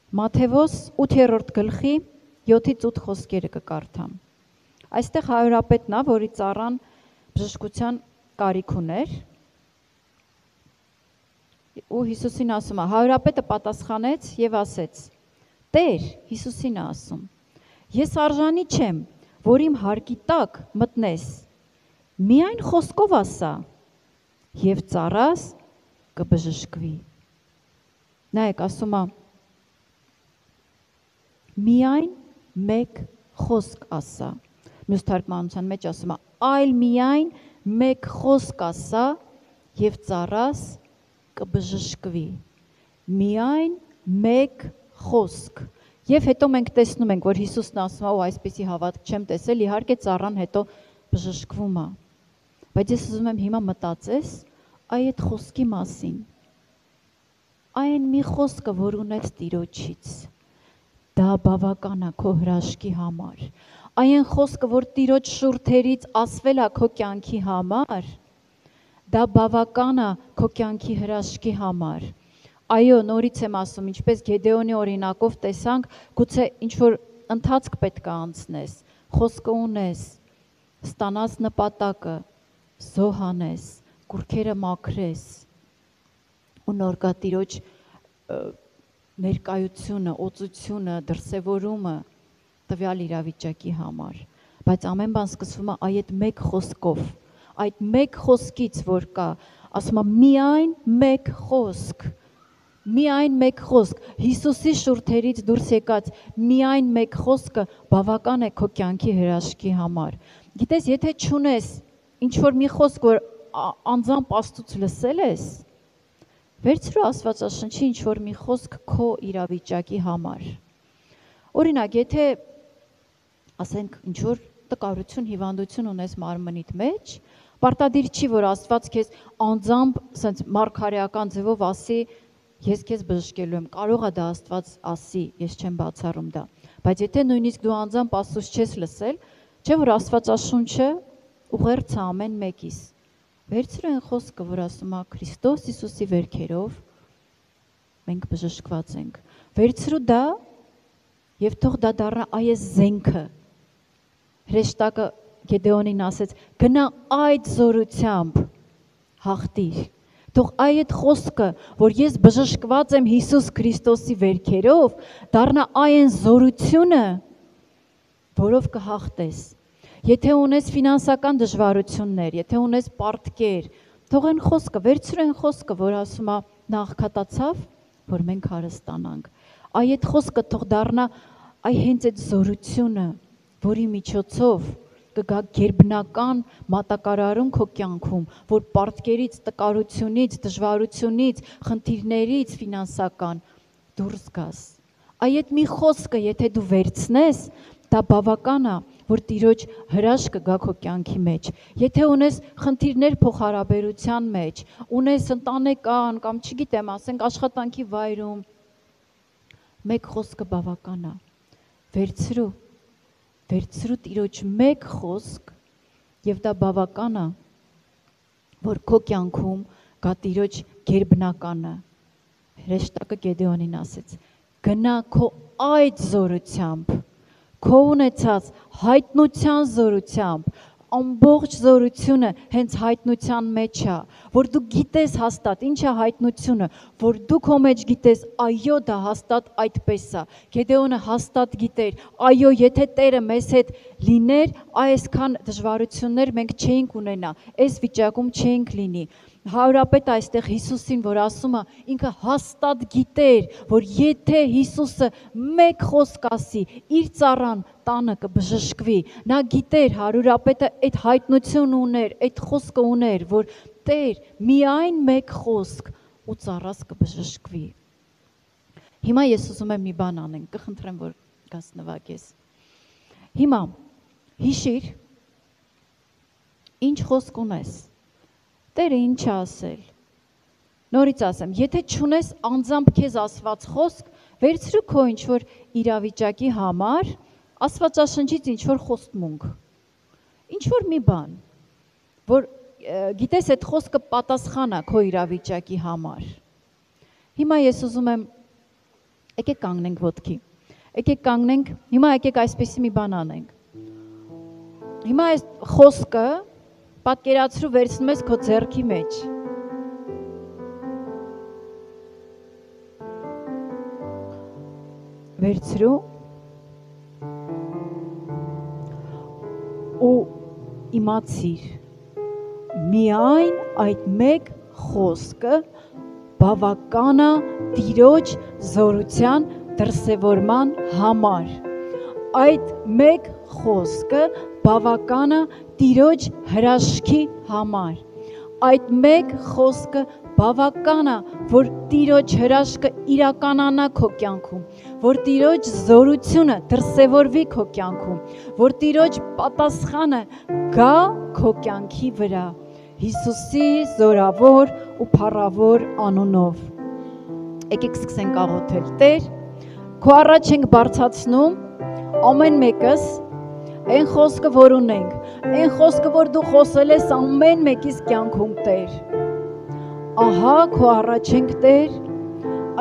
Մատթեոս 8-րդ գլխի 7-ից 8 խոսքերը կկարդամ։ Այստեղ հայրապետն է, որի ծառան բժշկության կարիք ուներ, ու Հիսուսին ասում է, հայրապետը պատասխանեց եւ ասեց. Տեր, Հիսուսին է ասում, ես արժանի չեմ, որ իմ հարկի տակ մտնես, միայն խոսքով ասա, եւ ծառաս կբժշկվի։ Նայեք, ասում է, միայն մեկ խոսք ասա։ Մյուս թարգմանության մեջ ասում է, այլ միայն մեկ խոսք ասա եւ ծառաս կբժշկվի։ Միայն մեկ խոսք։ Եվ հետո մենք տեսնում ենք, որ Հիսուսն ասում է, ու այսպեսի հավատք չեմ տեսել, իհարկե ծառան հետո բժշկվում է։ Բայց ես ուզում եմ հիմա մտածես այդ խոսքի մասին։ Այն մի խոսքը, որ ունեց Տիրոջից, դա բավական է քո հրաշքի համար։ Այն խոսքը, որ Տիրոջ շուրթերից ասվել է քո կյանքի համար, դա բավական է քո կյանքի հրաշքի համար։ Այո, նորից եմ ասում, ինչպես Գեդեոնի օրինակով տեսանք, գուցե ինչ-որ ընթացք պետք է անցնես, խոսքը ունես, ստանաս նպատակը, զոհ անես, կուռքերը մաքրես, ու նոր գա Տիրոջ ներկայությունը, օծությունը, դրսևորումը տվյալ իրավիճակի համար։ Բայց ամեն բան սկսվում է այդ մեկ խոսքով, այդ մեկ խոսքից, որ կա, ասում է միայն մեկ խոսք, Միայն մեկ խոսք, Հիսուսի շուրթերից դուրս եկած միայն մեկ խոսքը բավական է քո կյանքի հրաշքի համար։ Գիտես, եթե չունես ինչ-որ մի խոսք, որ անձամբ Աստծուց լսել ես, վերցրու Աստվածաշնչի ինչ-որ մի խոսք քո իրավիճակի համար։ Օրինակ, եթե ասենք ինչ-որ տկարություն, հիվանդություն ունես մարմնիդ մեջ, պարտադիր չի, որ Աստված քեզ անձամբ սենց մարգարեական ձևով ասի, ես քեզ բժշկելու եմ, կարող է դա Աստված ասի, ես չեմ բացառում դա, բայց եթե նույնիսկ դու անձամբ Աստծուց չես լսել, չէ՞ որ Աստվածաշունչը ուղերձ է ամեն մեկիս։ Վերցրու այն խոսքը, որ ասում է Քրիստոս Հիսուսի վերքերով մենք բժշկված ենք։ Վերցրու դա եւ թող դա դառնա այս զենքը։ Հրեշտակը Գեդեոնին ասեց. գնա այդ զորությամբ հաղթիր։ Թող այդ խոսքը, որ ես բժշկված եմ Հիսուս Քրիստոսի վերքերով, դառնա այն զորությունը, որով կհաղթես։ Եթե ունես ֆինանսական դժվարություններ, եթե ունես պարտքեր, թող այն խոսքը, վերցրու այն խոսքը, որ ասում է նա աղքատացավ, որ մենք հարստանանք։ Այդ խոսքը թող դառնա հենց այդ զորությունը, որի միջոցով կգա գերբնական մատակարարում քո կյանքում, որ պարտքերից, տկարությունից, դժվարությունից, խնդիրներից ֆինանսական դուրս գաս։ Այդ մի խոսքը, եթե դու վերցնես, դա բավական է, որ Տիրոջ հրաշքը գա քո կյանքի մեջ։ Եթե ունես խնդիրներ փոխհարաբերության մեջ, ունես ընտանեկան կամ չգիտեմ, ասենք աշխատանքի վայրում, մեկ խոսքը բավական է։ Վերցրու Տիրոջ մեկ խոսք եւ դա բավական է, որ քո կյանքում գա Տիրոջ գերբնականը։ Հրեշտակը Գեդեոնին ասեց. գնա քո այդ զորությամբ, քո ունեցած հայտնության զորությամբ, ամբողջ զորությունը հենց հայտնության մեջ է, որ դու գիտես հաստատ, ինչ է հայտնությունը, որ դու քո մեջ գիտես, այո, դա հաստատ այդպես է։ Գեդեոնը հաստատ գիտեր, այո, եթե Տերը մեզ հետ լիներ, այսքան դժվարություններ մենք չէինք ունենա, այս վիճակում չէինք լինի։ Հարուրապետը այստեղ Հիսուսին, որ ասում է, ինքը հաստատ գիտեր, որ եթե Հիսուսը մեկ խոսք ասի, իր ծառան տանը կբժշկվի, նա գիտեր, հարուրապետը այդ հայտնություն ուներ, այդ խոսքը ուներ, որ Տեր միայն մեկ խոսք ու ծառաս կբժշկվի։ Հիմա ես ուզում եմ մի բան անենք, կխնդրեմ, որ գաս նվագես։ Հիմա հիշիր, ինչ խոսք ունես։ Տերը ինչ է ասել։ Նորից ասեմ, եթե չունես անձամբ քեզ ասված խոսք, վերցրու քո ինչ-որ իրավիճակի համար, Աստվածաշնչից ինչ-որ խոստմունք, ինչ-որ մի բան, որ գիտես այդ խոսքը պատասխան է քո իրավիճակի համար։ Հիմա ես ուզում եմ, եկեք կանգնենք ոտքի, եկեք կանգնենք, հիմա եկեք այսպեսի մի բան անենք։ Հիմա այս խոսքը պատկերացրու վերցնում ես քո ձեռքի մեջ։ Վերցրու ու իմացիր, միայն այդ մեկ խոսքը բավական է Տիրոջ զորության դրսևորման համար։ Այդ մեկ խոսքը բավական է Տիրոջ հրաշքի համար։ Այդ մեկ խոսքը բավական է, որ Տիրոջ հրաշքը իրականանա քո կյանքում, որ Տիրոջ զորությունը դրսևորվի քո կյանքում, որ Տիրոջ պատասխանը գա քո կյանքի վրա, Հիսուսի զորավոր ու փառավոր անունով։ Եկեք սկսենք աղոթել։ Տեր, քո առաջ ենք բարձրացնում ամեն մեկս այն խոսքը, որ ունենք, այն խոսքը, որ դու խոսել ես ամեն մեկիս կյանքում, Տեր։ Ահա քո առաջ ենք, Տեր,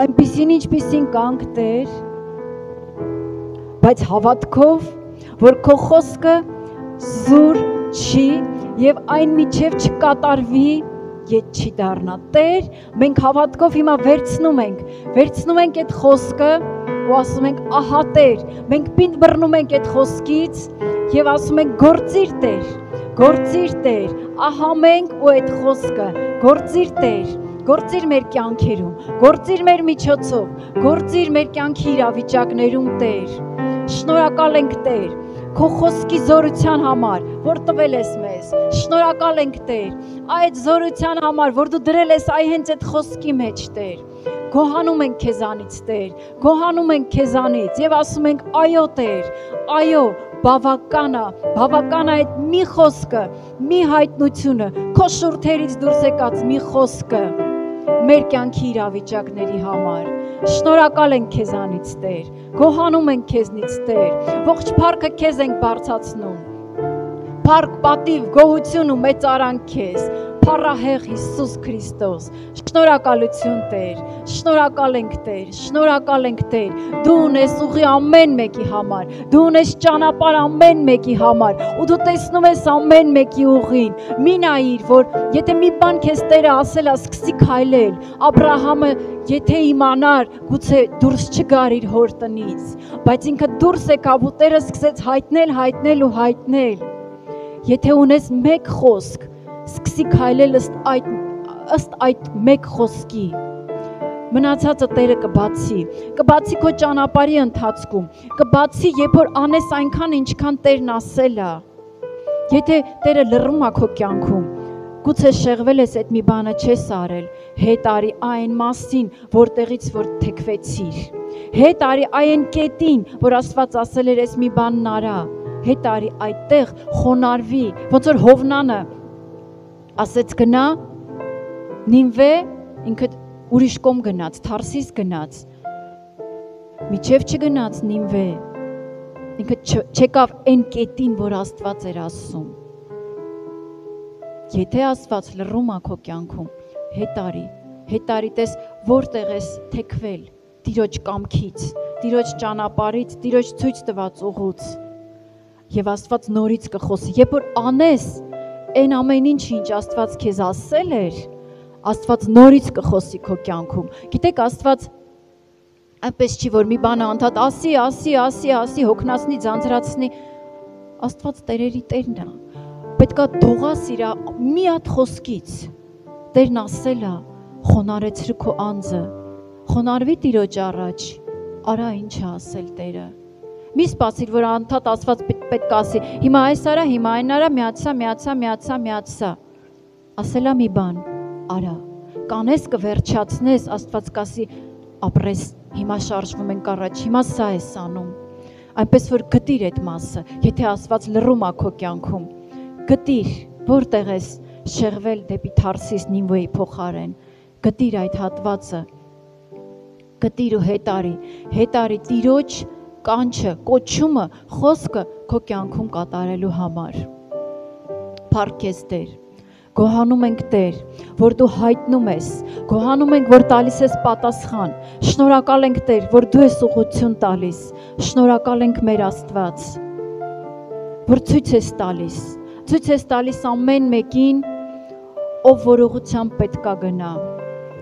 այնպիսին ինչպիսին կանք, Տեր, բայց հավատքով, որ քո խոսքը զուր չի եւ այն միջև չկատարվի, ետ չի դառնա։ Տեր, մենք հավատքով հիմա վերցնում ենք այդ խոսքը ու ասում ենք, ահա Տեր, մենք պինդ բռնում ենք այդ խոսքից եւ ասում ենք, գործիր Տեր, ահա մենք ու այդ խոսքը, գործիր Տեր, գործիր մեր կյանքերում, գործիր մեր միջոցով, գործիր մեր կյանքի իրավիճակներում, Տեր։ Շնորհակալ ենք, Տեր, քո խոսքի զորության համար, որ տվել ես մեզ։ Շնորհակալ ենք, Տեր, այդ զորության համար, որ դու դրել ես այ հենց այդ խոսքի մեջ, Տեր։ Գոհանում ենք քեզանից, Տեր, գոհանում ենք քեզանից եւ ասում ենք այո, Տեր, այո, բավական է այդ մի խոսքը, մի հայտնությունը, քո շուրթերից դուրս եկած մի խոսքը մեր կյանքի իրավիճակների համար։ Շնորհակալ ենք քեզանից, Տեր, գոհանում ենք քեզնից, Տեր, ողջ փառքը քեզ ենք բարձրացնում։ Փառք, պատիվ, գոհություն ու մեծարանք քեզ, փառահեղ Հիսուս Քրիստոս։ Շնորհակալություն, Տեր, շնորհակալ ենք, Տեր, շնորհակալ ենք, Տեր։ Դու ունես ուղի ամեն մեկի համար, դու ունես ճանապարհ ամեն մեկի համար, ու դու տեսնում ես ամեն մեկի ուղին։ Մի նայիր, որ եթե մի բան քեզ Տերը ասել է, սկսի քայլել, Աբրահամը եթե իմանար, գուցե դուրս չգար իր հոր տնից, բայց ինքը դուրս եկավ ու Տերը սկսեց հայտնել ու հայտնել։ Եթե ունես մեկ խոսք, սկսի քայլել ըստ այդ մեկ խոսքի, մնացածը Տերը կբացի քո ճանապարհի ընթացքում, կբացի, երբ որ անես այնքան, ինչքան Տերն ասել է։ Եթե Տերը լռում է քո կյանքում, գուցե շեղվել ես այդ մի բանը չես արել, հետ արի այն մասին, որտեղից որ թեքվեցիր, հետ արի այն կետին, որ Աստված ասել էր, այս մի բանն արա, հետ արի այդտեղ խոնարհվի, ոնց որ Հովնանը ասեց գնա Նինվե, ինքը ուրիշ կողմ գնաց, Թարսիս գնաց, միջև չգնաց Նինվե, ինքը չեկավ այն կետին, որ Աստված էր ասում։ Եթե Աստված լռում է քո կյանքում, հետ արի, տես որտեղ ես թեքվել Տիրոջ կամքից, Տիրոջ ճանապարհից, Տիրոջ ցույց տված ուղուց։ Եվ Աստված նորից կխոսի, երբ որ անես այն ամեն ինչ Աստված քեզ ասել էր, Աստված նորից կխոսի քո կյանքում։ Գիտեք, Աստված այնպես չի, որ մի բանը անդադ ասի, հոգնածնի, ձանձրացնի, Աստված տերերի Տերն է։ Պետք է դողաս իր մի հատ խոսքից, Տերն ասել է, խոնարեցրու քո անձը, խոնարհվի Տիրոջ առաջ, արա ինչ է ասել Տերը։ Մի սպասիր, որ անդադ Աստված պետք է ասի, հիմա այս արա, հիմա այն արա, միացա, ասել է մի բան, արա, կանես կվերջացնես, Աստված կասի, ապրես, հիմա շարժվում ենք առաջ, հիմա սա ես անում, այնպես որ գտիր այդ մասը, եթե Աստված լռում է քո կյանքում, գտիր, որտեղ ես շեղվել դեպի Թարսիս Նինվեի փոխարեն, գտիր այդ հատվածը, գտիր ու հետ արի Տիրոջ կանչը, կոչումը, խոսքը քո կյանքում կատարելու համար։ Փառք քեզ, Տեր, գոհանում ենք, Տեր, որ դու հայտնում ես, գոհանում ենք, որ տալիս ես պատասխան, շնորհակալ ենք, Տեր, որ դու ես ուղղություն տալիս, շնորհակալ ենք մեր Աստված, որ ցույց ես տալիս ամեն մեկին, ով որ ուղղությամբ պետք է գնա։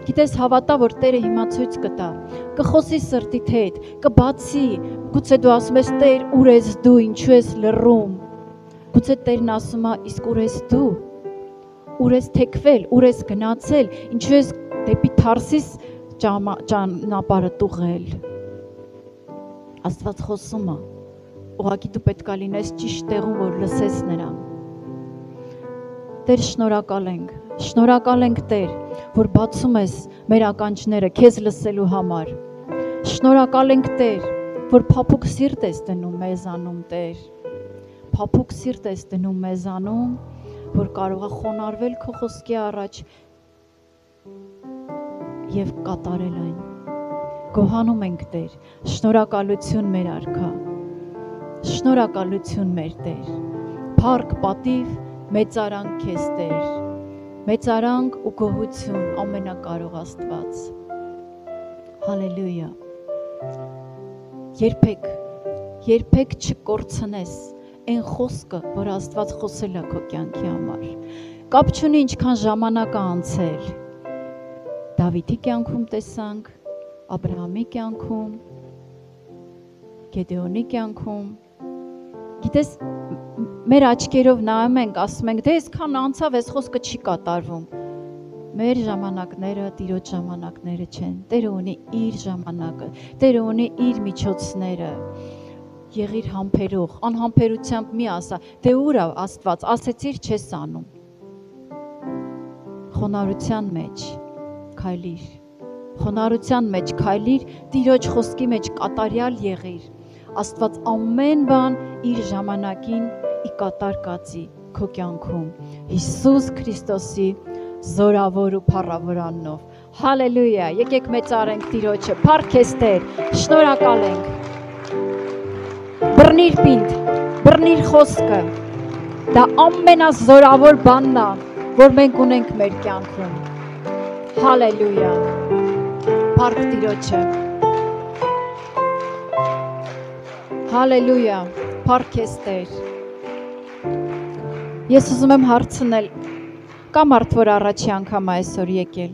Գիտես, հավատա, որ Տերը հիմա ցույց կտա, կխոսի սրտիդ հետ, կբացի, գուցե դու ասում ես, Տեր, ուր ես դու, ինչու ես լռում։ Գուցե Տերն ասում է, իսկ ուր ես դու, ուր ես թեքվել, ուր ես գնացել, ինչու ես դեպի Թարսիս ճանապարհը տուղել։ Աստված խոսում է, ուղղակի դու պետք է լինես ճիշտ տեղում, որ լսես նրան։ Տեր, շնորհակալ ենք, Տեր, որ բացում ես մեր ականջները քեզ լսելու համար։ Շնորհակալ ենք, Տեր, որ փափուկ սիրտ ես դնում մեզանում, Տեր, փափուկ սիրտ ես դնում մեզանում, որ կարող է խոնարհվել քո խոսքի առաջ եւ կատարել այն։ Գոհանում ենք, Տեր, շնորհակալություն մեր Արքա, շնորհակալություն մեր Տեր, փառք, պատիվ, մեծարանք քեզ, Տեր, մեծարանք ու գոհություն ամենակարող Աստված։ Հալելույա։ Երբեք չկորցնես այն խոսքը, որ Աստված խոսել է քո կյանքի համար։ Կապ չունի ինչքան ժամանակ է անցել։ Դավիթի կյանքում տեսանք, Աբրահամի կյանքում, Գեդեոնի կյանքում։ Գիտես, մեր աչքերով նայում ենք, ասում ենք, դե այսքան անցավ, այս խոսքը չի կատարվում։ Մեր ժամանակները Տիրոջ ժամանակները չեն։ Տերը ունի իր ժամանակը, Տերը ունի իր միջոցները։ Եղիր համբերող, անհամբերությամբ մի ասա, դե ուր է Աստված, ասեցիր չես անում։ Խոնարհության մեջ քայլիր, խոնարհության մեջ քայլիր, Տիրոջ խոսքի մեջ կատարյալ եղիր։ Աստված ամեն բան իր ժամանակին ի կատար կացի քո կյանքում։ Հիսուս Քրիստոսի զորավոր ու փառավոր անունով։ Հալելույա, եկեք մեծարենք Տիրոջը, փառք քեզ Տեր, շնորհակալ ենք։ Բռնիր պինդ, բռնիր խոսքը, դա ամենազորավոր բանն է, որ մենք ունենք մեր կյանքում։ Հալելույա, փառք Տիրոջը։ Հալելույա, փառք քեզ Տեր։ Ես ուզում եմ հարցնել, կա մարդ, որ առաջի անգամ այսօր եկել։